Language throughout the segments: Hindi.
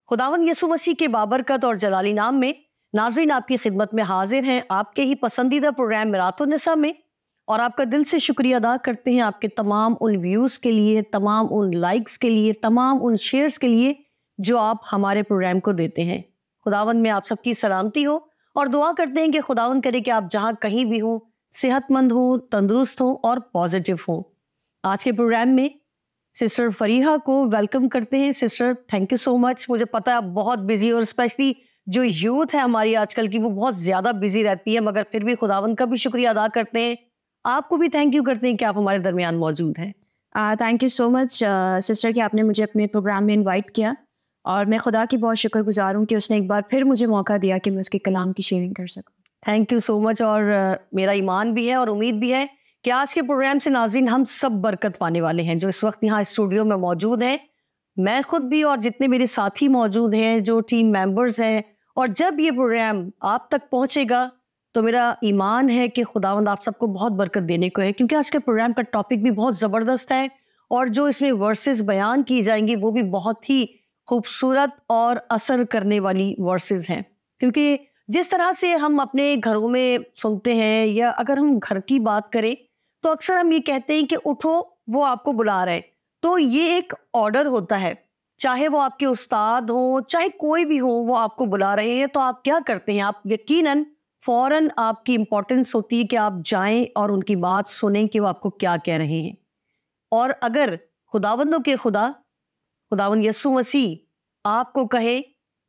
खुदावंद यीशु मसीह के बाबरकत और जलाली नाम में नाज़रीन आपकी खिदमत में हाजिर हैं आपके ही पसंदीदा प्रोग्राम मिरातुन्निसा में। और आपका दिल से शुक्रिया अदा करते हैं आपके तमाम उन व्यूज़ के लिए, तमाम उन लाइक्स के लिए, तमाम उन शेयर्स के लिए जो आप हमारे प्रोग्राम को देते हैं। खुदावंद में आप सबकी सलामती हो और दुआ करते हैं कि खुदावंद करे कि आप जहाँ कहीं भी हों सेहतमंद हो, तंदुरुस्त हो और पॉजिटिव हो। आज के प्रोग्राम में सिस्टर फरीहा को वेलकम करते हैं। Sister thank you so much. मुझे पता है आप बहुत बिजी और स्पेशली जो यूथ है हमारी आजकल की वो बहुत ज़्यादा बिजी रहती है, मगर फिर भी खुदावंद का भी शुक्रिया अदा करते हैं। आपको भी थैंक यू करते हैं कि आप हमारे दरमियान मौजूद हैं। Thank you so much sister कि आपने मुझे अपने प्रोग्राम में इनवाइट किया और मैं खुदा की बहुत शुक्रगुजार हूँ कि उसने एक बार फिर मुझे मौका दिया कि मैं उसके कलाम की शेयरिंग कर सकूँ। Thank you so much. और मेरा ईमान भी है और उम्मीद भी है कि आज के प्रोग्राम से नाज़रीन हम सब बरकत पाने वाले हैं जो इस वक्त यहाँ स्टूडियो में मौजूद हैं। मैं खुद भी और जितने मेरे साथी मौजूद हैं, जो टीम मेंबर्स हैं, और जब ये प्रोग्राम आप तक पहुँचेगा तो मेरा ईमान है कि खुदावंद आप सबको बहुत बरकत देने को है, क्योंकि आज के प्रोग्राम का टॉपिक भी बहुत ज़बरदस्त है और जो इसमें वर्सेस बयान की जाएंगी वो भी बहुत ही खूबसूरत और असर करने वाली वर्सेस हैं। क्योंकि जिस तरह से हम अपने घरों में सुनते हैं या अगर हम घर की बात करें तो अक्सर हम ये कहते हैं कि उठो वो आपको बुला रहे हैं। तो ये एक ऑर्डर होता है, चाहे वो आपके उस्ताद हो चाहे कोई भी हो, वो आपको बुला रहे हैं तो आप क्या करते हैं? आप यकीनन फौरन आपकी इंपॉर्टेंस होती है कि आप जाएं और उनकी बात सुनें कि वो आपको क्या कह रहे हैं। और अगर खुदावंदों के खुदा खुदावंद यीशु मसीह आपको कहे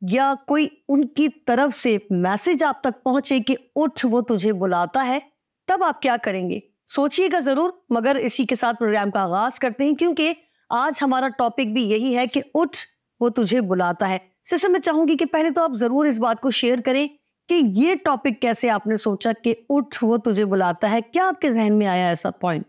या कोई उनकी तरफ से मैसेज आप तक पहुंचे कि उठ वो तुझे बुलाता है, तब आप क्या करेंगे? सोचिएगा जरूर। मगर इसी के साथ प्रोग्राम का आगाज करते हैं, क्योंकि आज हमारा टॉपिक भी यही है कि उठ वो तुझे बुलाता है। सिस्टर मैं चाहूंगी कि पहले तो आप जरूर इस बात को शेयर करें कि ये टॉपिक कैसे आपने सोचा कि उठ वो तुझे बुलाता है, क्या आपके जहन में आया ऐसा पॉइंट?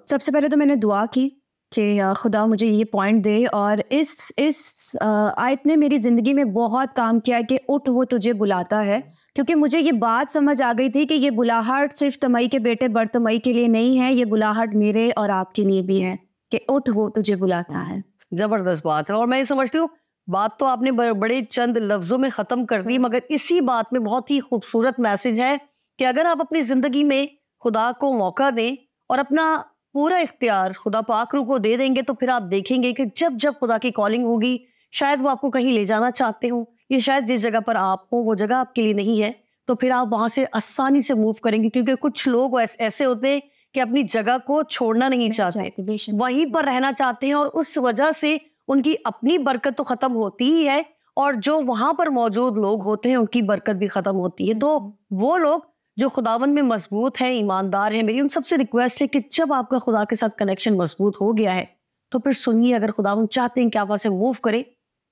सबसे पहले तो मैंने दुआ की कि खुदा मुझे ये पॉइंट दे, और इस आयत ने मेरी ज़िंदगी में बहुत काम किया कि उठ वो तुझे बुलाता है। क्योंकि मुझे ये बात समझ आ गई थी कि ये बुलाहट सिर्फ तमई के बेटे बरतमई के लिए नहीं है, ये बुलाहट मेरे और आपके लिए भी है कि उठ वो तुझे बुलाता है। जबरदस्त बात है। और मैं ये समझती हूँ बात तो आपने बड़े चंद लफ्जों में ख़त्म कर दी, मगर इसी बात में बहुत ही खूबसूरत मैसेज है कि अगर आप अपनी ज़िंदगी में खुदा को मौका दें और अपना पूरा इख्तियार खुदा पाक रूह को दे देंगे तो फिर आप देखेंगे कि जब जब खुदा की कॉलिंग होगी, शायद वो आपको कहीं ले जाना चाहते हो या शायद जिस जगह पर आप हो वो जगह आपके लिए नहीं है, तो फिर आप वहाँ से आसानी से मूव करेंगे। क्योंकि कुछ लोग ऐसे होते हैं कि अपनी जगह को छोड़ना नहीं चाहते, वहीं पर रहना चाहते हैं, और उस वजह से उनकी अपनी बरकत तो ख़त्म होती ही है और जो वहाँ पर मौजूद लोग होते हैं उनकी बरकत भी ख़त्म होती है। तो वो लोग जो खुदावंद में मजबूत हैं, ईमानदार हैं, मेरी उन सबसे रिक्वेस्ट है कि जब आपका खुदा के साथ कनेक्शन मजबूत हो गया है तो फिर सुनिए, अगर खुदावंद चाहते हैं कि आप वहाँ से मूव करें,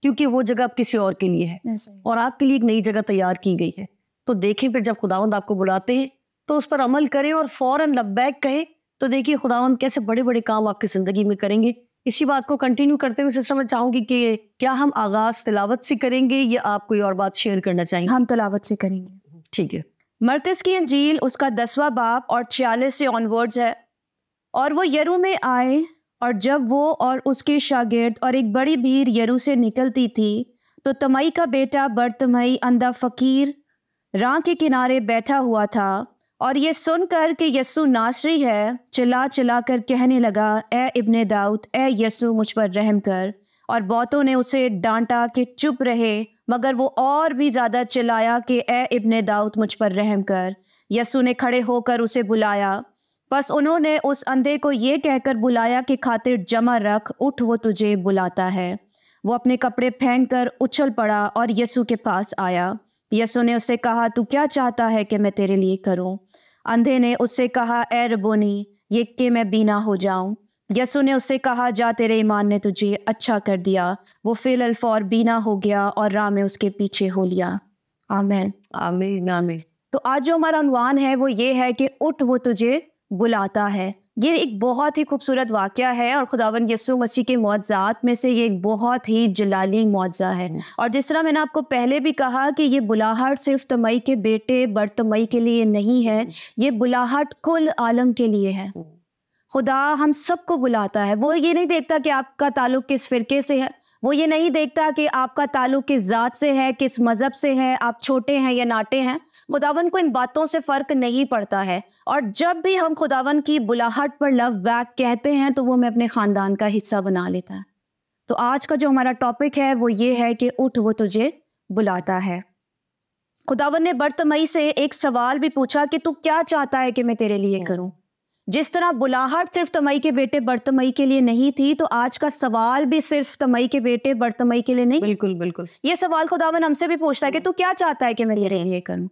क्योंकि वो जगह अब किसी और के लिए है और आपके लिए एक नई जगह तैयार की गई है। तो देखें फिर जब खुदावंद आपको बुलाते हैं तो उस पर अमल करें और फौरन लब्बैक कहें, तो देखिए खुदावंद कैसे बड़े बड़े काम आपकी ज़िंदगी में करेंगे। इसी बात को कंटिन्यू करते हुए सिस्टर मैं चाहूँगी कि क्या हम आगाज़ तिलावत से करेंगे या आप कोई और बात शेयर करना चाहेंगे? हम तिलावत से करेंगे। ठीक है। मरकज़ की अंजील उसका 10वां बाब और 46 से ऑनवर्ड्स है। और वो यरू में आए, और जब वो और उसके शागिर्द और एक बड़ी भीड़ यरू से निकलती थी तो तमई का बेटा बरतमई अंधा फ़कीर राह के किनारे बैठा हुआ था, और ये सुनकर कि यस्सु नासरी है चिल्ला चिल्ला कर कहने लगा, ए इब्ने दाऊद, ए यस्सु मुझ पर रहम कर। और बहुतों ने उसे डांटा कि चुप रहे, मगर वो और भी ज़्यादा चिल्लाया कि ए इब्ने दाऊद मुझ पर रहम कर। यस्सु ने खड़े होकर उसे बुलाया, बस उन्होंने उस अंधे को ये कहकर बुलाया कि खातिर जमा रख, उठ वो तुझे बुलाता है। वो अपने कपड़े फेंक कर उछल पड़ा और यस्सु के पास आया। यस्सु ने उससे कहा, तू क्या चाहता है कि मैं तेरे लिए करूं? अंधे ने उससे कहा, ए रब्बोनी, ये कि मैं बीना हो जाऊं। यस्सु ने उससे कहा, जा तेरे ईमान ने तुझे अच्छा कर दिया। वो फिल अल्फौर बीना हो गया और राह में उसके पीछे हो लिया। आमीन आमीन आमीन। तो आज जो हमारा उन्वान है वो ये है कि उठ वो तुझे बुलाता है। ये एक बहुत ही खूबसूरत वाक़या है और खुदावंद यीशु मसीह के मौज़ात में से ये एक बहुत ही जलाली मौज़ा है। और जिस तरह मैंने आपको पहले भी कहा कि ये बुलाहट सिर्फ तमई के बेटे बरतमई के लिए नहीं है, ये बुलाहट कुल आलम के लिए है। खुदा हम सबको बुलाता है। वो ये नहीं देखता कि आपका ताल्लुक़ किस फ़िरके से है, वो ये नहीं देखता कि आपका ताल्लुक किस ज़ात से है, किस मज़हब से है, आप छोटे हैं या नाटे हैं। खुदावन को इन बातों से फ़र्क नहीं पड़ता है। और जब भी हम खुदावन की बुलाहट पर लव बैक कहते हैं तो वो हमें अपने ख़ानदान का हिस्सा बना लेता है। तो आज का जो हमारा टॉपिक है वो ये है कि उठ, वो तुझे बुलाता है। खुदावन ने बर्तमई से एक सवाल भी पूछा कि तू क्या चाहता है कि मैं तेरे लिए करूं। जिस तरह बुलाहट सिर्फ तमई के बेटे बर्तमई के लिए नहीं थी, तो आज का सवाल भी सिर्फ तमई के बेटे बर्तमई के लिए नहीं। बिल्कुल बिल्कुल। ये सवाल खुदावन हमसे भी पूछता है कि तू क्या चाहता है कि मैं तेरे लिए करूं।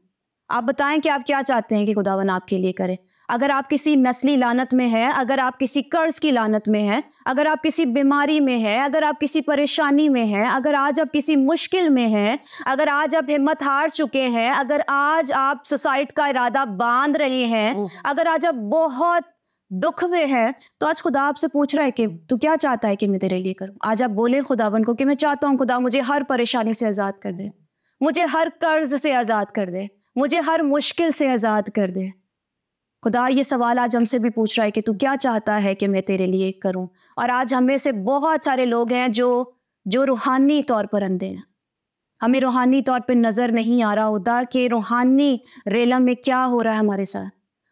आप बताएं कि आप क्या चाहते हैं कि खुदावन आपके लिए करे। अगर आप किसी नस्ली लानत में है, अगर आप किसी कर्ज की लानत में है, अगर आप किसी बीमारी में है, अगर आप किसी परेशानी में है, अगर आज आप किसी मुश्किल में है, अगर आज आप हिम्मत हार चुके हैं, अगर आज आप सुसाइड का इरादा बांध रहे हैं, अगर आज आप बहुत दुख में है, तो आज खुदा आपसे पूछ रहा है कि तू क्या चाहता है कि मैं तेरे लिए करूं। आज आप बोले खुदावन को कि मैं चाहता हूं खुदा मुझे हर परेशानी से आज़ाद कर दे, मुझे हर कर्ज से आज़ाद कर दे, मुझे हर मुश्किल से आज़ाद कर दे। खुदा ये सवाल आज हमसे भी पूछ रहा है कि तू क्या चाहता है कि मैं तेरे लिए करूं। और आज हमें से बहुत सारे लोग हैं जो रूहानी तौर पर अंधे हैं। हमें रूहानी तौर पर नज़र नहीं आ रहा होता कि रूहानी रेलम में क्या हो रहा है हमारे साथ।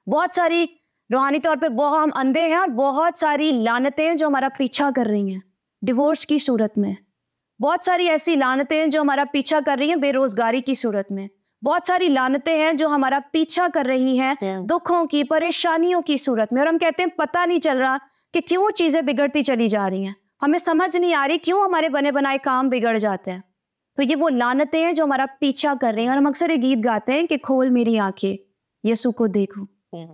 बहुत सारी रूहानी तौर पे बहुत हम अंधे हैं और बहुत सारी लानतें जो हमारा पीछा कर रही हैं डिवोर्स की सूरत में। बहुत सारी ऐसी लानतें जो हमारा पीछा कर रही हैं बेरोजगारी की सूरत में। बहुत सारी लानतें हैं जो हमारा पीछा कर रही हैं दुखों की, परेशानियों की सूरत में। और हम कहते हैं पता नहीं चल रहा कि क्यों चीज़ें बिगड़ती चली जा रही हैं, हमें समझ नहीं आ रही क्यों हमारे बने बनाए काम बिगड़ जाते हैं। तो ये वो लानतें हैं जो हमारा पीछा कर रही हैं। और हम अक्सर ये गीत गाते हैं कि खोल मेरी आंखें यीशु को देखूं।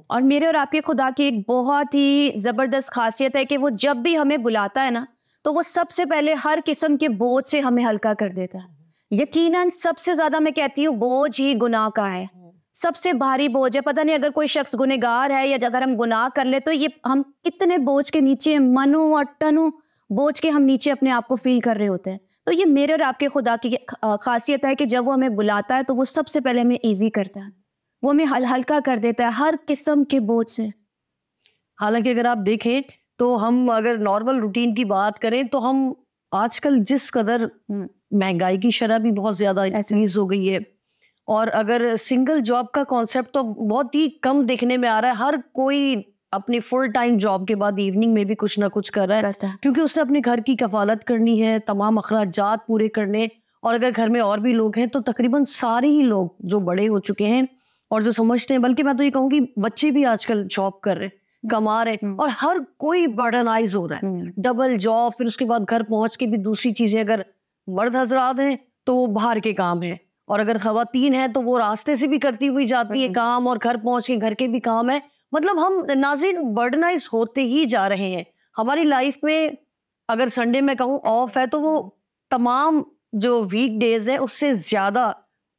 और मेरे और आपके खुदा की एक बहुत ही ज़बरदस्त खासियत है कि वो जब भी हमें बुलाता है ना, तो वो सबसे पहले हर किस्म के बोझ से हमें हल्का कर देता है। यकीनन सबसे ज़्यादा मैं कहती हूँ बोझ ही गुनाह का है। सबसे भारी बोझ है। पता नहीं अगर कोई शख्स गुनहगार है या अगर हम गुनाह कर ले तो ये हम कितने बोझ के नीचे, मनों और टनों बोझ के हम नीचे अपने आप को फील कर रहे होते हैं। तो ये मेरे और आपके खुदा की खासियत है कि जब वो हमें बुलाता है तो वो सबसे पहले हमें ईजी करता है, वो हमें हल्का कर देता है हर किस्म के बोझ से। हालांकि अगर आप देखें तो हम अगर नॉर्मल रूटीन की बात करें तो हम आजकल जिस कदर महंगाई की शरह भी बहुत ज़्यादा इंक्रीज हो गई है, और अगर सिंगल जॉब का कॉन्सेप्ट तो बहुत ही कम देखने में आ रहा है। हर कोई अपनी फुल टाइम जॉब के बाद इवनिंग में भी कुछ ना कुछ कर रहा है, क्योंकि उसने अपने घर की कफालत करनी है, तमाम अखराजात पूरे करने। और अगर घर में और भी लोग हैं तो तकरीबन सारे ही लोग जो बड़े हो चुके हैं और जो समझते हैं, बल्कि मैं तो ये कहूँगी बच्चे भी आजकल जॉब कर रहे हैं, कमा रहे हैं, और हर कोई बर्डनाइज हो रहा है। डबल जॉब, फिर उसके बाद घर पहुंच के भी दूसरी चीजें। अगर मर्द हजरात हैं तो वो बाहर के काम है, और अगर खवातीन हैं तो वो रास्ते से भी करती हुई जाती है काम, और घर पहुंच के घर के भी काम है। मतलब हम नाज़रीन बर्डनाइज होते ही जा रहे हैं। हमारी लाइफ में अगर संडे में कहूँ ऑफ है तो वो तमाम जो वीक डेज है उससे ज्यादा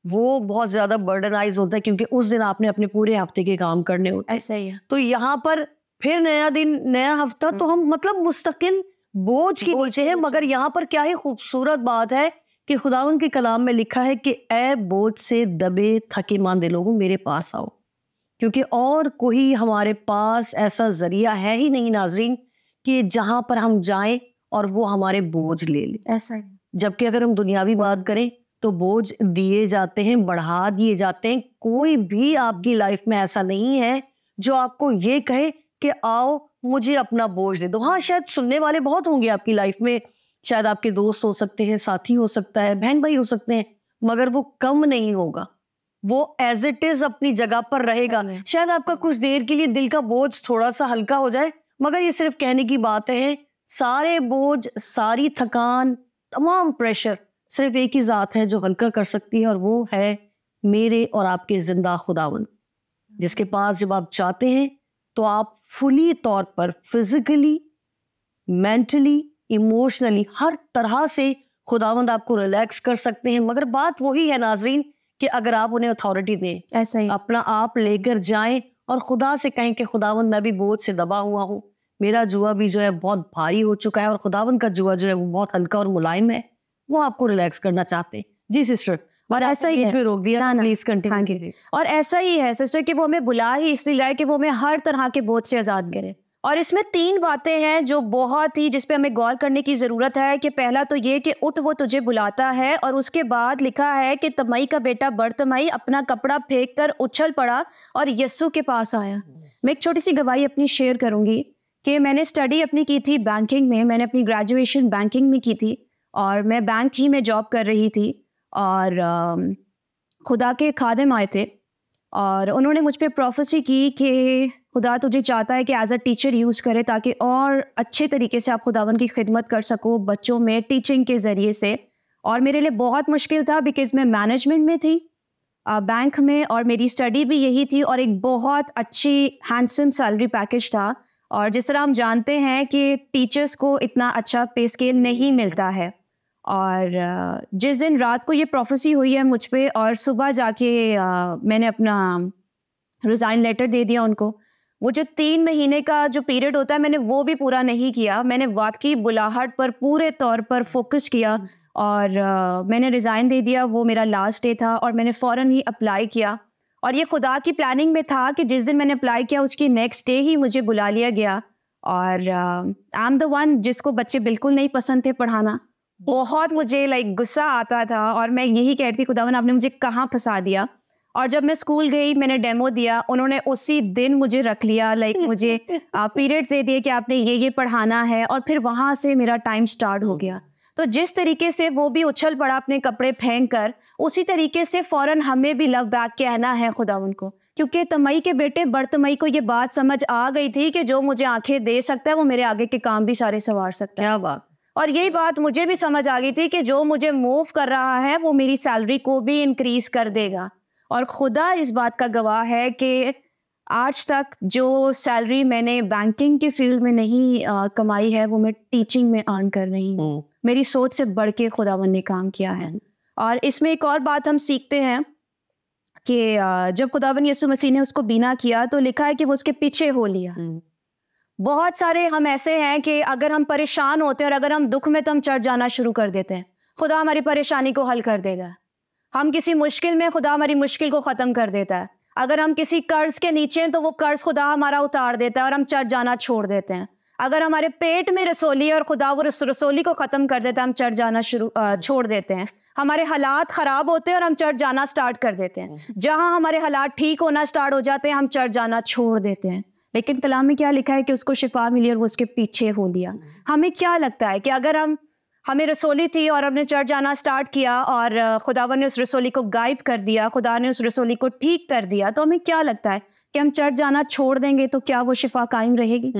वो बहुत ज्यादा बर्डनाइज होता है, क्योंकि उस दिन आपने अपने पूरे हफ्ते के काम करने होते हैं। ऐसा ही है। तो यहाँ पर फिर नया दिन, नया हफ्ता, तो हम मतलब मुस्तकिल बोझ की नीचे है। मगर यहाँ पर क्या ही खूबसूरत बात है कि खुदावंद के कलाम में लिखा है कि ऐ बोझ से दबे थके मांदे लोगों मेरे पास आओ, क्योंकि और कोई हमारे पास ऐसा जरिया है ही नहीं नाजरीन कि जहां पर हम जाएं और वो हमारे बोझ ले ले। ऐसा ही। जबकि अगर हम दुनियावी बात करें तो बोझ दिए जाते हैं, बढ़ा दिए जाते हैं। कोई भी आपकी लाइफ में ऐसा नहीं है जो आपको ये कहे कि आओ मुझे अपना बोझ दे दो। हाँ, शायद सुनने वाले बहुत होंगे आपकी लाइफ में, शायद आपके दोस्त हो सकते हैं, साथी हो सकता है, बहन भाई हो सकते हैं, मगर वो कम नहीं होगा, वो एज इट इज अपनी जगह पर रहेगा। शायद आपका कुछ देर के लिए दिल का बोझ थोड़ा सा हल्का हो जाए, मगर ये सिर्फ कहने की बात है। सारे बोझ, सारी थकान, तमाम प्रेशर सिर्फ एक ही जात है जो हल्का कर सकती है, और वो है मेरे और आपके जिंदा खुदावंद, जिसके पास जब आप जाते हैं तो आप फुली तौर पर फिजिकली, मेंटली, इमोशनली, हर तरह से खुदावंद आपको रिलैक्स कर सकते हैं। मगर बात वही है नाजरीन कि अगर आप उन्हें अथॉरिटी दें, ऐसा ही अपना आप लेकर जाएं और खुदा से कहें कि खुदावंद मैं भी बोझ से दबा हुआ हूँ, मेरा जुआ भी जो है बहुत भारी हो चुका है, और खुदावंद का जुआ जो है वो बहुत हल्का और मुलायम है, वो आपको रिलैक्स करना चाहते हैं। जी सिस्टर, और ऐसा ही है। रोक दिया, प्लीज कंटिन्यू। और ऐसा ही है सिस्टर कि वो हमें बुला ही इसलिए लाए कि वो हमें हर तरह के बोझ से आज़ाद करे। और इसमें 3 बातें हैं जो बहुत ही जिस पे हमें गौर करने की ज़रूरत है कि पहला तो ये कि उठ वो तुझे बुलाता है, और उसके बाद लिखा है कि तमई का बेटा बरतमई अपना कपड़ा फेंक कर उछल पड़ा और यस्सु के पास आया। मैं एक छोटी सी गवाही अपनी शेयर करूँगी कि मैंने स्टडी अपनी की थी बैंकिंग में, मैंने अपनी ग्रेजुएशन बैंकिंग में की थी और मैं बैंक ही में जॉब कर रही थी। और खुदा के खादिम आए थे और उन्होंने मुझ पे प्रोफेसी की कि खुदा तुझे चाहता है कि एज अ टीचर यूज़ करे ताकि और अच्छे तरीके से आप खुदावन की खिदमत कर सको बच्चों में टीचिंग के ज़रिए से। और मेरे लिए बहुत मुश्किल था बिकॉज़ मैं मैनेजमेंट में थी बैंक में, और मेरी स्टडी भी यही थी और एक बहुत अच्छी हैंडसम सैलरी पैकेज था। और जिस तरह हम जानते हैं कि टीचर्स को इतना अच्छा पे स्केल नहीं मिलता है। और जिस दिन रात को ये प्रोफेसी हुई है मुझ पे और सुबह जाके मैंने अपना रिज़ाइन लेटर दे दिया उनको, वो जो 3 महीने का जो पीरियड होता है मैंने वो भी पूरा नहीं किया। मैंने वाकई बुलाहट पर पूरे तौर पर फोकस किया और मैंने रिज़ाइन दे दिया। वो मेरा लास्ट डे था और मैंने फ़ौरन ही अप्लाई किया। और ये खुदा की प्लानिंग में था कि जिस दिन मैंने अप्लाई किया उसकी नेक्स्ट डे ही मुझे बुला लिया गया। और आई एम द वन जिसको बच्चे बिल्कुल नहीं पसंद थे पढ़ाना। बहुत मुझे गुस्सा आता था और मैं यही कहती खुदावन आपने मुझे कहाँ फंसा दिया। और जब मैं स्कूल गई मैंने डेमो दिया, उन्होंने उसी दिन मुझे रख लिया, मुझे पीरियड्स दे दिए कि आपने ये पढ़ाना है। और फिर वहाँ से मेरा टाइम स्टार्ट हो गया। तो जिस तरीके से वो भी उछल पड़ा अपने कपड़े फेंक कर, उसी तरीके से फ़ौरन हमें भी लव बैक कहना है खुदावन को, क्योंकि तमई के बेटे बरतमई को ये बात समझ आ गई थी कि जो मुझे आंखें दे सकता है वो मेरे आगे के काम भी सारे संवार सकता है। क्या बात। और यही बात मुझे भी समझ आ गई थी कि जो मुझे मूव कर रहा है वो मेरी सैलरी को भी इंक्रीज कर देगा। और खुदा इस बात का गवाह है कि आज तक जो सैलरी मैंने बैंकिंग के फील्ड में नहीं कमाई है वो मैं टीचिंग में अर्न कर रही हूँ। मेरी सोच से बढ़ के खुदावन ने काम किया है। और इसमें एक और बात हम सीखते हैं कि जब खुदावन यीशु मसीह ने उसको बीना किया तो लिखा है कि वो उसके पीछे हो लिया। बहुत सारे हम ऐसे हैं कि अगर हम परेशान होते हैं और अगर हम दुख में तो हम चढ़ जाना शुरू कर देते हैं, खुदा हमारी परेशानी को हल कर देगा। हम किसी मुश्किल में, खुदा हमारी मुश्किल को ख़त्म कर देता है। अगर हम किसी कर्ज के नीचे हैं तो वो कर्ज खुदा हमारा उतार देता है और हम चढ़ जाना छोड़ देते हैं। अगर हमारे पेट में रसोली है और खुदा वो रसोली को ख़त्म कर देता है, हम चढ़ जाना छोड़ देते हैं। हमारे हालात ख़राब होते हैं और हम चढ़ जाना स्टार्ट कर देते हैं। जहाँ हमारे हालात ठीक होना स्टार्ट हो जाते हैं हम चढ़ जाना छोड़ देते हैं। लेकिन कलाम में क्या लिखा है कि उसको शिफा मिली और वो उसके पीछे हो लिया। हमें क्या लगता है कि अगर हमें रसोली थी और हमने चढ़ जाना स्टार्ट किया और खुदावन ने उस रसोली को गायब कर दिया, खुदा ने उस रसोली को ठीक कर दिया, तो हमें क्या लगता है कि हम चढ़ जाना छोड़ देंगे तो क्या वो शिफा कायम रहेगी?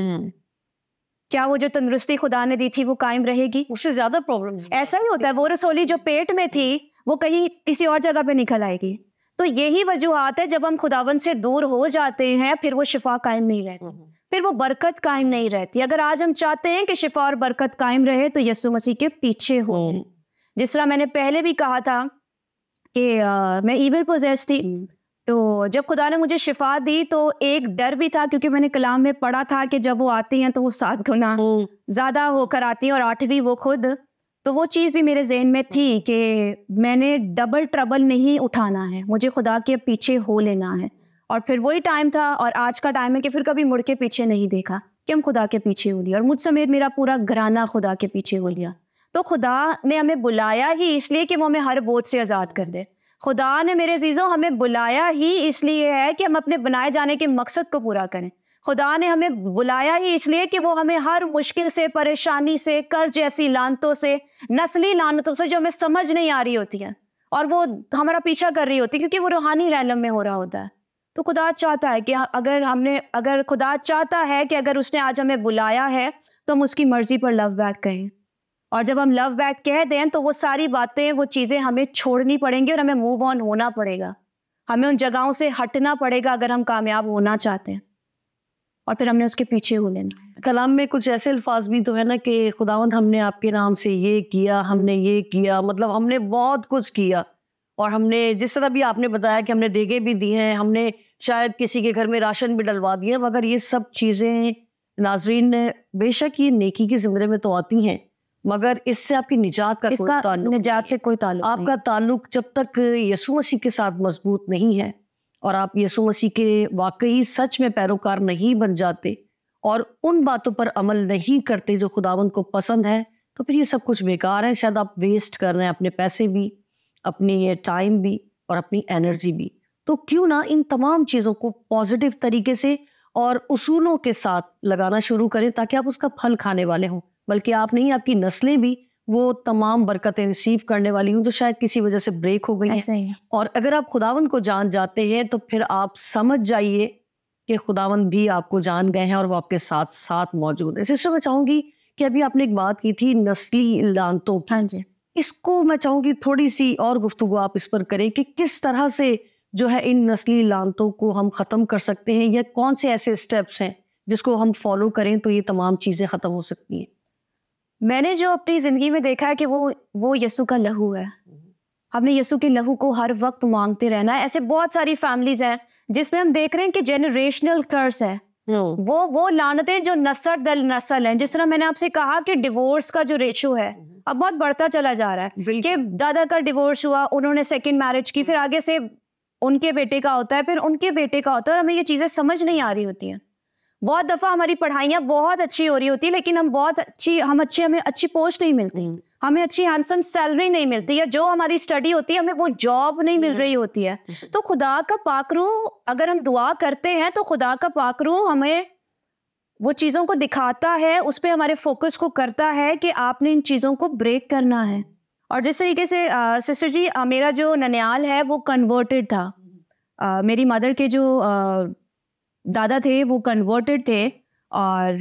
क्या वो जो तंदुरुस्ती खुदा ने दी थी वो कायम रहेगी? उससे ज्यादा प्रॉब्लम ऐसा ही होता है। वो रसोली जो पेट में थी वो कहीं किसी और जगह पे निकल आएगी। तो यही वजूहात है, जब हम खुदावन से दूर हो जाते हैं फिर वो शिफा कायम नहीं रहती, फिर वो बरकत कायम नहीं रहती। अगर आज हम चाहते हैं कि शिफा और बरकत कायम रहे तो यीशु मसीह के पीछे हो। जिस तरह मैंने पहले भी कहा था कि मैं ईविल पोजेस थी, तो जब खुदा ने मुझे शिफा दी तो एक डर भी था, क्योंकि मैंने कलाम में पढ़ा था कि जब वो आती हैं तो वो 7 गुना ज़्यादा होकर आती हैं और 8वीं वो खुद। तो वो चीज़ भी मेरे जहन में थी कि मैंने डबल ट्रबल नहीं उठाना है, मुझे खुदा के पीछे हो लेना है। और फिर वही टाइम था और आज का टाइम है कि फिर कभी मुड़ के पीछे नहीं देखा कि हम खुदा के पीछे हो लिया। और मुझ समेत मेरा पूरा घराना खुदा के पीछे हो लिया। तो खुदा ने हमें बुलाया ही इसलिए कि वो हमें हर बोझ से आज़ाद कर दे। खुदा ने मेरे अजीज़ों हमें बुलाया ही इसलिए है कि हम अपने बनाए जाने के मकसद को पूरा करें। खुदा ने हमें बुलाया ही इसलिए कि वो हमें हर मुश्किल से, परेशानी से, कर्ज जैसी लानतों से, नस्ली लानतों से जो हमें समझ नहीं आ रही होती है और वो हमारा पीछा कर रही होती है, क्योंकि वो रूहानी रैलम में हो रहा होता है। तो खुदा चाहता है कि अगर खुदा चाहता है कि अगर उसने आज हमें बुलाया है तो हम उसकी मर्जी पर लव बैक कहें। और जब हम लव बैक कह दें तो वो सारी बातें, वो चीज़ें हमें छोड़नी पड़ेंगी और हमें मूव ऑन होना पड़ेगा। हमें उन जगहों से हटना पड़ेगा अगर हम कामयाब होना चाहते हैं, और फिर हमने उसके पीछे हो लेना। कलाम में कुछ ऐसे अल्फाज भी तो है ना कि खुदावंद हमने आपके नाम से ये किया, हमने ये किया, मतलब हमने बहुत कुछ किया। और हमने जिस तरह भी आपने बताया कि हमने देगे भी दी हैं, हमने शायद किसी के घर में राशन भी डलवा दिया, मगर ये सब चीज़ें नाजरीन बेशक ये नेकी के ज़िम्मे में तो आती हैं, मगर इससे आपकी निजात का कोई ताल्लुक, निजात से कोई ताल्लुक आपका नहीं। ताल्लुक जब तक यीशु मसीह के साथ मजबूत नहीं है और आप यीशु मसीह के वाकई सच में पैरोकार नहीं बन जाते और उन बातों पर अमल नहीं करते जो खुदावंद को पसंद है, तो फिर ये सब कुछ बेकार है। शायद आप वेस्ट कर रहे हैं अपने पैसे भी, अपनी ये टाइम भी और अपनी एनर्जी भी। तो क्यों ना इन तमाम चीज़ों को पॉजिटिव तरीके से और उसूलों के साथ लगाना शुरू करें, ताकि आप उसका फल खाने वाले हों। बल्कि आप नहीं, आपकी नस्लें भी वो तमाम बरकतें रिसीव करने वाली हूँ जो शायद किसी वजह से ब्रेक हो गई ऐसा ही है। और अगर आप खुदावंद को जान जाते हैं तो फिर आप समझ जाइए कि खुदावंद भी आपको जान गए हैं और वो आपके साथ साथ मौजूद है। सिस्टर, मैं चाहूंगी कि अभी आपने एक बात की थी नस्ली लानतों की, हाँ जी। इसको मैं चाहूंगी थोड़ी सी और गुफ्तगू आप इस पर करें कि किस तरह से जो है इन नस्ली लानतों को हम ख़त्म कर सकते हैं, या कौन से ऐसे स्टेप्स हैं जिसको हम फॉलो करें तो ये तमाम चीज़ें ख़त्म हो सकती हैं। मैंने जो अपनी ज़िंदगी में देखा है कि वो यीशु का लहू है। हमने यीशु के लहू को हर वक्त मांगते रहना है। ऐसे बहुत सारी फैमिलीज हैं जिसमें हम देख रहे हैं कि जेनरेशनल कर्स है। वो लानतें जो नस्ल दर नस्ल हैं। जिस तरह मैंने आपसे कहा कि डिवोर्स का जो रेशो है अब बहुत बढ़ता चला जा रहा है कि दादा का डिवोर्स हुआ, उन्होंने सेकंड मैरिज की, फिर आगे से उनके बेटे का होता है, फिर उनके बेटे का होता है, और हमें ये चीज़ें समझ नहीं आ रही होती हैं। बहुत दफ़ा हमारी पढ़ाइयाँ बहुत अच्छी हो रही होती, लेकिन हमें अच्छी पोस्ट नहीं मिलती, हमें अच्छी हैंडसम सैलरी नहीं मिलती, या जो हमारी स्टडी होती है हमें वो जॉब नहीं मिल रही होती है। तो खुदा का पाक रूह, अगर हम दुआ करते हैं तो खुदा का पाक रूह हमें वो चीज़ों को दिखाता है, उस पर हमारे फोकस को करता है कि आपने इन चीज़ों को ब्रेक करना है। और जिस तरीके से सिस्टर जी, मेरा जो ननियाल है वो कन्वर्टेड था। मेरी मदर के जो दादा थे वो कन्वर्टेड थे, और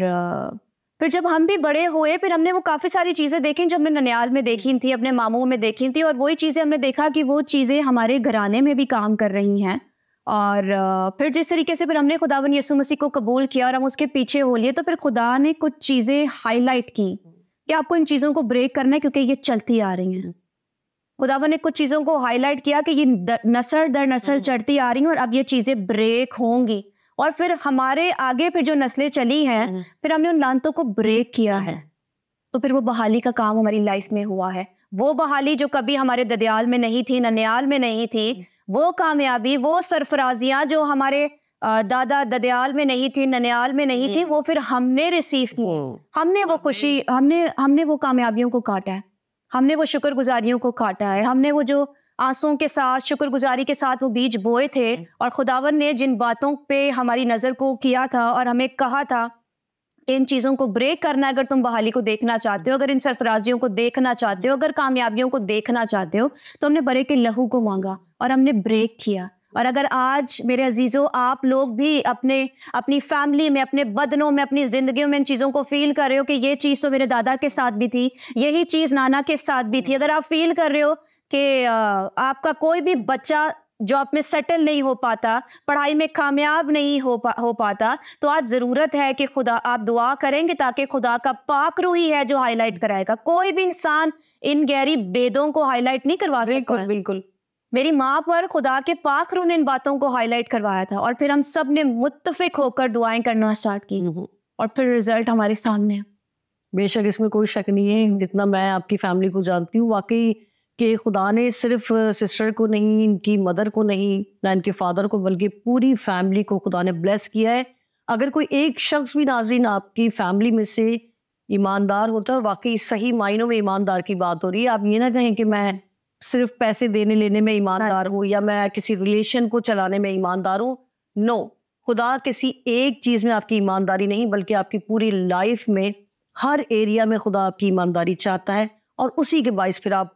फिर जब हम भी बड़े हुए फिर हमने वो काफ़ी सारी चीज़ें देखी जो हमने ननियाल में देखी थी, अपने मामू में देखी थी, और वही चीज़ें हमने देखा कि वो चीज़ें हमारे घराने में भी काम कर रही हैं। और फिर जिस तरीके से फिर हमने खुदावन यीशु मसीह को कबूल किया और हम उसके पीछे हो लिए, तो फिर खुदा ने कुछ चीज़ें हाईलाइट की कि आपको इन चीज़ों को ब्रेक करना है क्योंकि ये चलती आ रही हैं। खुदावन ने कुछ चीज़ों को हाईलाइट किया कि ये नस्ल दर नस्ल चढ़ती आ रही हैं और अब ये चीज़ें ब्रेक होंगी। और फिर हमारे आगे फिर जो नस्लें चली हैं, फिर हमने उन लानतों को ब्रेक किया है। तो फिर वो बहाली का काम हमारी लाइफ में हुआ है। वो बहाली जो कभी हमारे ददियाल में नहीं थी, ननियाल में नहीं थी, वो कामयाबी, वो सरफराजियाँ जो हमारे दादा ददियाल में नहीं थी, ननियाल में नहीं थी, वो फिर हमने रिसीव की। हमने वो खुशी, हमने वो कामयाबियों को काटा है, हमने वो शुक्रगुजारियों को काटा है, हमने वो जो आंसुओं के साथ, शुक्रगुजारी के साथ वो बीज बोए थे, और खुदावन ने जिन बातों पे हमारी नज़र को किया था और हमें कहा था कि इन चीज़ों को ब्रेक करना है। अगर तुम बहाली को देखना चाहते हो, अगर इन सरफराजियों को देखना चाहते हो, अगर कामयाबियों को देखना चाहते हो, तो हमने बरे के लहू को मांगा और हमने ब्रेक किया। और अगर आज मेरे अजीज़ों आप लोग भी अपनी फैमिली में, अपने बदनों में, अपनी ज़िंदगियों में इन चीज़ों को फील कर रहे हो कि ये चीज़ तो मेरे दादा के साथ भी थी, यही चीज़ नाना के साथ भी थी, अगर आप फील कर रहे हो कि आपका कोई भी बच्चा जॉब में सेटल नहीं हो पाता, पढ़ाई में कामयाब नहीं हो पाता, तो आज ज़रूरत है कि खुदा आप दुआ करेंगे ताकि खुदा का पाक रूह ही है जो हाईलाइट कराएगा। कोई भी इंसान इन गहरी बेदों को हाईलाइट नहीं करवा सकता। बिल्कुल। मेरी माँ पर खुदा के पाक रूह ने इन बातों को हाईलाइट करवाया था, और फिर हम सब ने मुत्तफिक होकर दुआएं करना स्टार्ट की, और फिर रिजल्ट हमारे सामने। बेशक इसमें कोई शक नहीं है। जितना मैं आपकी फैमिली को जानती हूँ, वाकई कि खुदा ने सिर्फ सिस्टर को नहीं, इनकी मदर को नहीं, ना इनके फादर को, बल्कि पूरी फैमिली को खुदा ने ब्लेस किया है। अगर कोई एक शख्स भी नाज़रीन आपकी फैमिली में से ईमानदार होता है, और वाकई सही मायनों में ईमानदार की बात हो रही है, आप ये ना कहें कि मैं सिर्फ पैसे देने लेने में ईमानदार हूँ या मैं किसी रिलेशन को चलाने में ईमानदार हूँ। नो, खुदा किसी एक चीज़ में आपकी ईमानदारी नहीं, बल्कि आपकी पूरी लाइफ में हर एरिया में खुदा आपकी ईमानदारी चाहता है, और उसी के बाइस फिर आप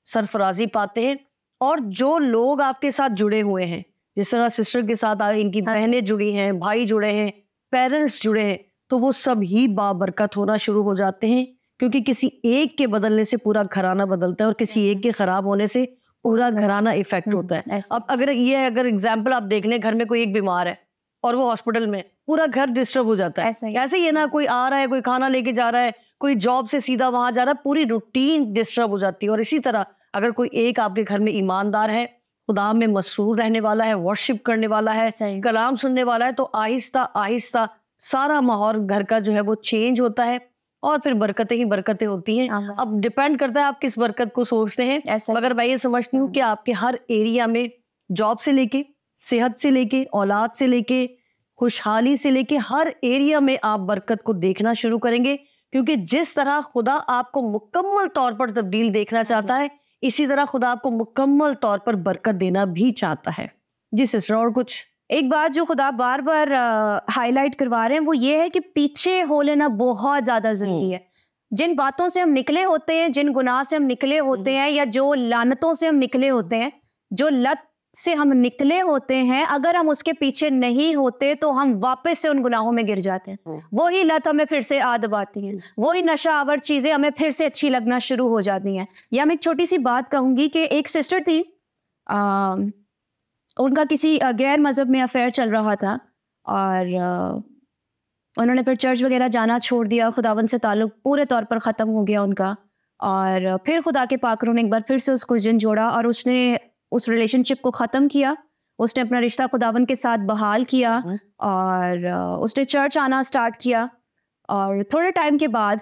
सरफराजी पाते हैं। और जो लोग आपके साथ जुड़े हुए हैं, जिस तरह सिस्टर के साथ इनकी बहनें जुड़ी हैं, भाई जुड़े हैं, पेरेंट्स जुड़े हैं, तो वो सब ही बाबरकत होना शुरू हो जाते हैं, क्योंकि किसी एक के बदलने से पूरा घराना बदलता है और किसी एक के खराब होने से पूरा घराना इफेक्ट होता है। अब अगर एग्जाम्पल आप देख लें, घर में कोई एक बीमार है और वो हॉस्पिटल में, पूरा घर डिस्टर्ब हो जाता है। ऐसे ही है ना, कोई आ रहा है, कोई खाना लेके जा रहा है, कोई जॉब से सीधा वहां जा रहा है, पूरी रूटीन डिस्टर्ब हो जाती है। और इसी तरह अगर कोई एक आपके घर में ईमानदार है, खुदा में मसरूर रहने वाला है, वर्शिप करने वाला है, कलाम सुनने वाला है, तो आहिस्ता आहिस्ता सारा माहौल घर का जो है वो चेंज होता है, और फिर बरकतें ही बरकतें होती हैं। अब डिपेंड करता है आप किस बरकत को सोचते हैं, मगर मैं ये समझती हूँ कि आपके हर एरिया में, जॉब से लेके, सेहत से लेके, औलाद से लेके, खुशहाली से लेके हर एरिया में आप बरकत को देखना शुरू करेंगे, क्योंकि जिस तरह खुदा आपको मुकम्मल तौर पर तब्दील देखना चाहता है, इसी तरह खुदा आपको मुकम्मल तौर पर बरकत देना भी चाहता है। जी सिस्टर, और कुछ? एक बात जो खुदा बार बार हाईलाइट करवा रहे हैं वो ये है कि पीछे हो लेना बहुत ज़्यादा ज़रूरी है। जिन बातों से हम निकले होते हैं, जिन गुनाह से हम निकले होते हैं, या जो लानतों से हम निकले होते हैं, जो लत से हम निकले होते हैं, अगर हम उसके पीछे नहीं होते तो हम वापस से उन गुनाहों में गिर जाते हैं। वही लत हमें फिर से आ दबाती है, वही नशा आवर चीज़ें हमें फिर से अच्छी लगना शुरू हो जाती हैं। या मैं एक छोटी सी बात कहूँगी कि एक सिस्टर थी, उनका किसी गैर मज़हब में अफेयर चल रहा था, और उन्होंने फिर चर्च वगैरह जाना छोड़ दिया, खुदावन से ताल्लुक़ पूरे तौर पर ख़त्म हो गया उनका। और फिर खुदा के पाक रूह ने एक बार फिर से उसको जिन जोड़ा और उसने उस रिलेशनशिप को ख़त्म किया। उसने अपना रिश्ता खुदावन के साथ बहाल किया और उसने चर्च आना स्टार्ट किया। और थोड़े टाइम के बाद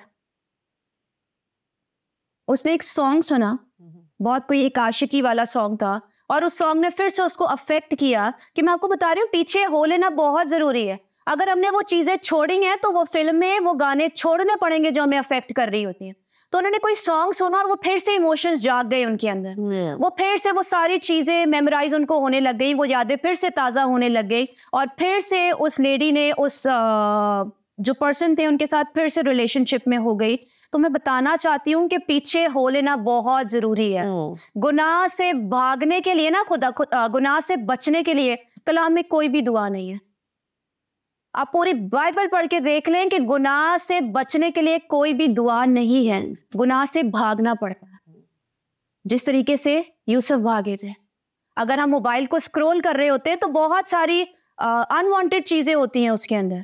उसने एक सॉन्ग सुना, बहुत कोई एक आशिकी वाला सॉन्ग था, और उस सॉन्ग ने फिर से उसको अफेक्ट किया कि मैं आपको बता रही हूँ पीछे हो लेना बहुत ज़रूरी है। अगर हमने वो चीज़ें छोड़ी हैं तो वो फिल्में, वो गाने छोड़ने पड़ेंगे जो हमें अफेक्ट कर रही होती हैं। तो उन्होंने कोई सॉन्ग सुना और वो फिर से इमोशंस जाग गए उनके अंदर। वो फिर से वो सारी चीज़ें मेमोराइज उनको होने लग गई, वो यादें फिर से ताज़ा होने लग गई, और फिर से उस लेडी ने उस जो पर्सन थे उनके साथ फिर से रिलेशनशिप में हो गई। तो मैं बताना चाहती हूँ कि पीछे हो लेना बहुत ज़रूरी है। गुनाह से भागने के लिए ना, गुनाह से बचने के लिए कलाम में कोई भी दुआ नहीं है। आप पूरी बाइबल पढ़ के देख लें कि गुनाह से बचने के लिए कोई भी दुआ नहीं है, गुनाह से भागना पड़ता है। जिस तरीके से यूसुफ भागे थे, अगर हम मोबाइल को स्क्रॉल कर रहे होते हैं तो बहुत सारी अनवांटेड चीज़ें होती हैं उसके अंदर।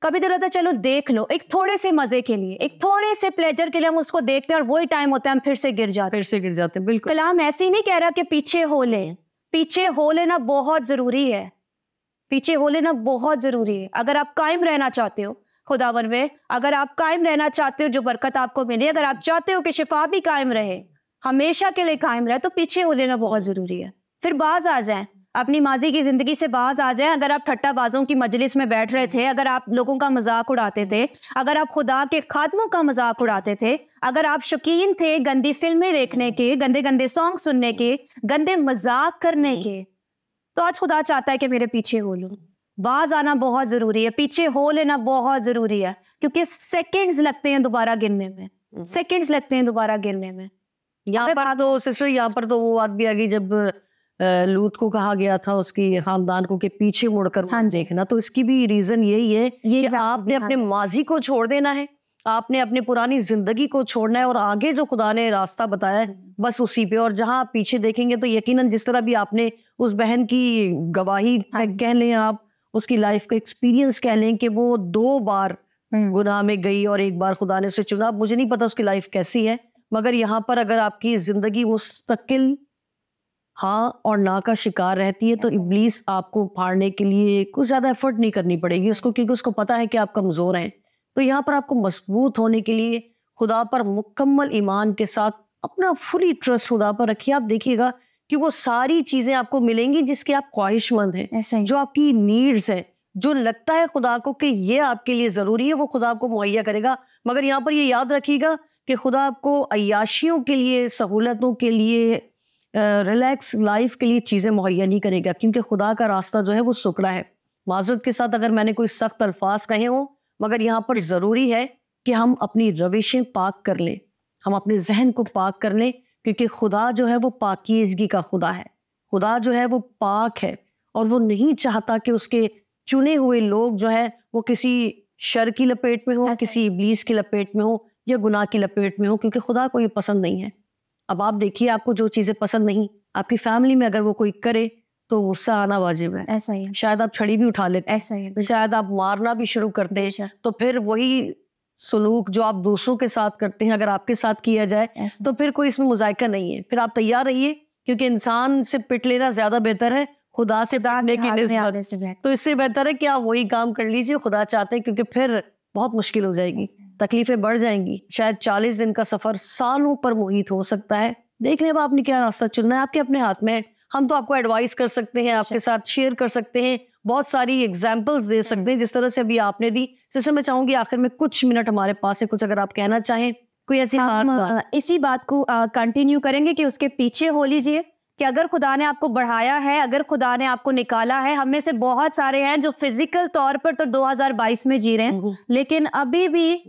कभी तो रहता है चलो देख लो, एक थोड़े से मज़े के लिए, एक थोड़े से प्लेजर के लिए हम उसको देखते हैं, और वही टाइम होता है हम फिर से गिर जाते हैं। बिल्कुल, कलाम ऐसे ही नहीं कह रहा कि पीछे हो ले। पीछे हो लेना बहुत ज़रूरी है, पीछे हो लेना बहुत ज़रूरी है। अगर आप कायम रहना चाहते हो खुदावन में, अगर आप कायम रहना चाहते हो जो बरकत आपको मिले, अगर आप चाहते हो कि शिफा भी कायम रहे, हमेशा के लिए कायम रहे, तो पीछे हो लेना बहुत ज़रूरी है। फिर बाज आ जाएं, अपनी माजी की ज़िंदगी से बाज आ जाएं। अगर आप ठट्टाबाजों की मजलिस में बैठ रहे थे, अगर आप लोगों का मजाक उड़ाते थे, अगर आप खुदा के खात्मों का मजाक उड़ाते थे, अगर आप शौकीन थे गंदी फिल्में देखने के, गंदे गंदे सॉन्ग सुनने के, गंदे मजाक करने के, तो आज खुदा चाहता है कि मेरे पीछे हो लो। बाज आना बहुत ज़रूरी है, पीछे हो लेना बहुत ज़रूरी है, क्योंकि सेकंड्स लगते हैं दोबारा गिरने में, सेकंड्स लगते हैं दोबारा गिरने में। यहाँ पर तो सिस्टर, यहाँ पर तो वो बात भी आ गई जब लूत को कहा गया था उसकी खानदान को कि पीछे मुड़कर देखना, तो इसकी भी रीजन यही है कि आपने अपने माजी को छोड़ देना है, आपने अपनी पुरानी जिंदगी को छोड़ना है, और आगे जो खुदा ने रास्ता बताया है बस उसी पे। और जहां आप पीछे देखेंगे तो यकीनन जिस तरह भी आपने उस बहन की गवाही कह लें, आप उसकी लाइफ का एक्सपीरियंस कह लें कि वो 2 बार गुनाह में गई और 1 बार खुदा ने उसे चुना। मुझे नहीं पता उसकी लाइफ कैसी है, मगर यहाँ पर अगर आपकी जिंदगी मुस्तकिल हाँ और ना का शिकार रहती है तो इब्लीस आपको फाड़ने के लिए कुछ ज्यादा एफर्ट नहीं करनी पड़ेगी उसको, क्योंकि उसको पता है कि आप कमजोर हैं। तो यहाँ पर आपको मजबूत होने के लिए खुदा पर मुकम्मल ईमान के साथ अपना फुली ट्रस्ट खुदा पर रखिए। आप देखिएगा कि वो सारी चीजें आपको मिलेंगी जिसके आप ख्वाहिशमंद हैं, जो आपकी नीड्स हैं, जो लगता है खुदा को कि ये आपके लिए जरूरी है, वो खुदा आपको मुहैया करेगा। मगर यहाँ पर ये याद रखिएगा कि खुदा आपको अय्याशियों के लिए, सहूलतों के लिए, रिलैक्स लाइफ के लिए चीज़ें मुहैया नहीं करेगा, क्योंकि खुदा का रास्ता जो है वो सुकड़ा है। माजरत के साथ अगर मैंने कोई सख्त अल्फाज कहे हों, मगर यहाँ पर ज़रूरी है कि हम अपनी रविशें पाक कर लें, हम अपने जहन को पाक कर लें, क्योंकि खुदा जो है वो पाकीज़गी का खुदा है। खुदा जो है वो पाक है और वो नहीं चाहता कि उसके चुने हुए लोग जो है वो किसी शर की लपेट में हो, किसी इब्लीस की लपेट में हो या गुनाह की लपेट में हो, क्योंकि खुदा को ये पसंद नहीं है। अब आप देखिए, आपको जो चीज़ें पसंद नहीं, आपकी फैमिली में अगर वो कोई करे तो गुस्सा आना वाजिब है। ऐसा ही है। शायद आप छड़ी भी उठा लेते, ऐसा ही है। शायद आप मारना भी शुरू करते हैं, तो फिर वही सलूक जो आप दूसरों के साथ करते हैं अगर आपके साथ किया जाए तो फिर कोई इसमें मुजायका नहीं है। फिर आप तैयार रहिए, क्योंकि इंसान से पिट लेना ज्यादा बेहतर है खुदा से पिटने की निस्बत। तो इससे बेहतर है कि आप वही काम कर लीजिए खुदा चाहते हैं, क्योंकि फिर बहुत मुश्किल हो जाएगी, तकलीफें बढ़ जाएंगी। शायद 40 दिन का सफर सालों पर मुहित हो सकता है। देख लें अब आपने क्या रास्ता चुनना है, आपके अपने हाथ में है। हम तो आपको एडवाइस कर सकते हैं, आपके साथ शेयर कर सकते हैं, बहुत सारी एग्जाम्पल्स दे सकते हैं जिस तरह से अभी आपने दी। सिस्टर मैं चाहूंगी आखिर में कुछ मिनट हमारे पास है, कुछ अगर आप कहना चाहें कोई ऐसी खास बात। हम इसी बात को कंटिन्यू करेंगे कि उसके पीछे हो लीजिए कि अगर खुदा ने आपको बढ़ाया है, अगर खुदा ने आपको निकाला है, हम में से बहुत सारे हैं जो फिजिकल तौर पर तो 2022 में जी रहे हैं, लेकिन अभी भी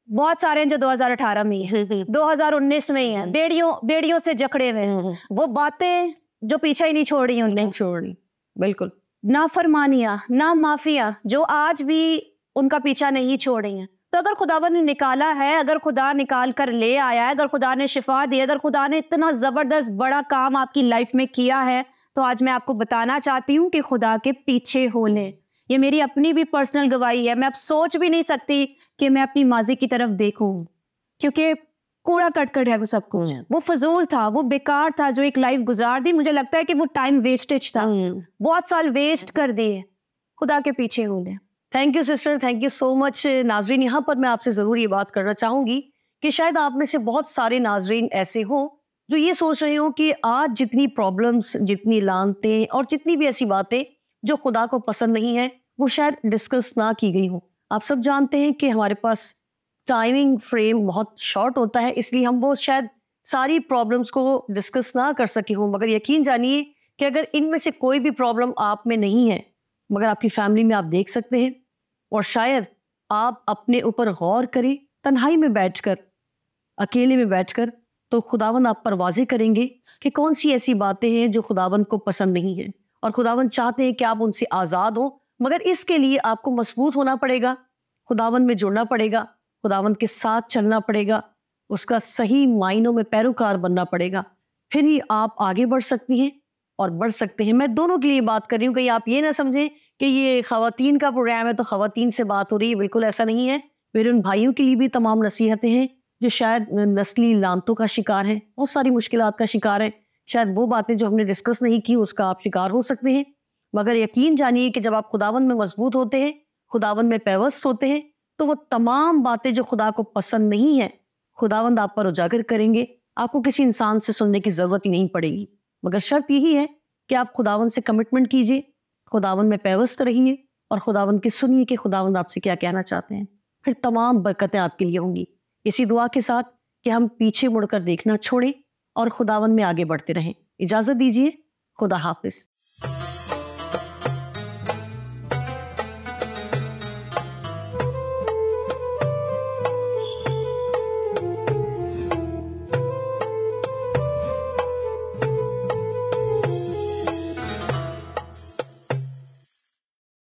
बहुत सारे हैं जो 2018 में ही हैं, 2019 में ही हैं, बेड़ियों से जकड़े हुए हैं। वो बातें जो पीछे ही नहीं छोड़ रही उन्हें, नहीं छोड़ रही, बिल्कुल। ना फरमानियां, ना माफिया जो आज भी उनका पीछा नहीं छोड़ रही हैं। तो अगर खुदावन ने निकाला है, अगर खुदा निकाल कर ले आया है, अगर खुदा ने शिफा दी, अगर खुदा ने इतना जबरदस्त बड़ा काम आपकी लाइफ में किया है, तो आज मैं आपको बताना चाहती हूँ कि खुदा के पीछे हो लें। ये मेरी अपनी भी पर्सनल गवाही है। मैं अब सोच भी नहीं सकती कि मैं अपनी माजी की तरफ देखूं, क्योंकि कूड़ा कटकट है वो सब कुछ। वो फजूल था, वो बेकार था जो एक लाइफ गुजार दी। मुझे लगता है कि वो टाइम वेस्टेज था, बहुत साल वेस्ट कर दिए। खुदा के पीछे हो लें। Thank you sister, thank you so much. नाजरीन, यहाँ पर मैं आपसे ज़रूर ये बात करना चाहूँगी कि शायद आप में से बहुत सारे नाजरीन ऐसे हों जो ये सोच रहे हो कि आज जितनी प्रॉब्लम्स, जितनी लानतें और जितनी भी ऐसी बातें जो खुदा को पसंद नहीं है, वो शायद डिस्कस ना की गई हो। आप सब जानते हैं कि हमारे पास टाइमिंग फ्रेम बहुत शॉर्ट होता है, इसलिए हम वो शायद सारी प्रॉब्लम्स को डिस्कस ना कर सके हों। मगर यकीन जानिए कि अगर इनमें से कोई भी प्रॉब्लम आप में नहीं है, मगर आपकी फैमिली में आप देख सकते हैं, और शायद आप अपने ऊपर गौर करें तन्हाई में बैठकर, अकेले में बैठकर, तो खुदावन आप पर वाज़े करेंगे कि कौन सी ऐसी बातें हैं जो खुदावन को पसंद नहीं है। और खुदावन चाहते हैं कि आप उनसे आज़ाद हो, मगर इसके लिए आपको मजबूत होना पड़ेगा, खुदावन में जुड़ना पड़ेगा, खुदावन के साथ चलना पड़ेगा, उसका सही मायनों में पैरोकार बनना पड़ेगा। फिर ही आप आगे बढ़ सकती हैं और बढ़ सकते हैं। मैं दोनों के लिए बात कर रही हूँ, कहीं आप ये ना समझें कि ये खवातीन का प्रोग्राम है तो खवातीन से बात हो रही है, बिल्कुल ऐसा नहीं है। मेरे उन भाइयों के लिए भी तमाम नसीहतें हैं जो शायद नस्ली लानतों का शिकार हैं, बहुत सारी मुश्किलात का शिकार है। शायद वो बातें जो हमने डिस्कस नहीं की उसका आप शिकार हो सकते हैं, मगर यकीन जानिए कि जब आप खुदावन में मजबूत होते हैं, खुदावन में पैवस्त होते हैं, तो वो तमाम बातें जो खुदा को पसंद नहीं है, खुदावंद आप पर उजागर करेंगे। आपको किसी इंसान से सुनने की जरूरत ही नहीं पड़ेगी, मगर शर्त यही है कि आप खुदावन से कमिटमेंट कीजिए, खुदावन में पैवस्त रहिए और खुदावन की सुनिए कि खुदावंद आपसे क्या कहना चाहते हैं। फिर तमाम बरकतें आपके लिए होंगी। इसी दुआ के साथ कि हम पीछे मुड़कर देखना छोड़ें और खुदावन में आगे बढ़ते रहें। इजाजत दीजिए, खुदा हाफिज।